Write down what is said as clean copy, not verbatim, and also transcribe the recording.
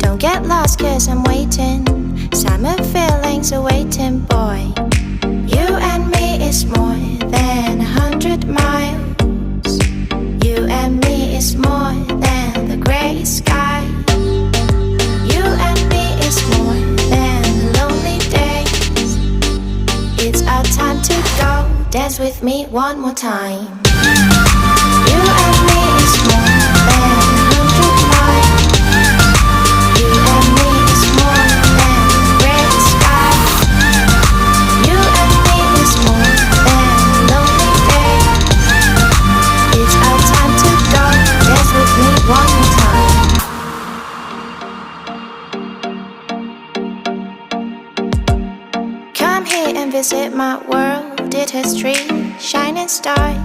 Don't get lost cause I'm waiting. Summer feelings are waiting, boy. You and me is more than 100 miles. You and me is more than the grey sky. You and me is more than lonely days. It's our time to go. Dance with me one more time. You and me is more than 100 miles. You and me is more than grey sky. You and me is more than lonely days. It's our time to go. Dance with me one more time. Come here and visit my world. Did history, shining stars.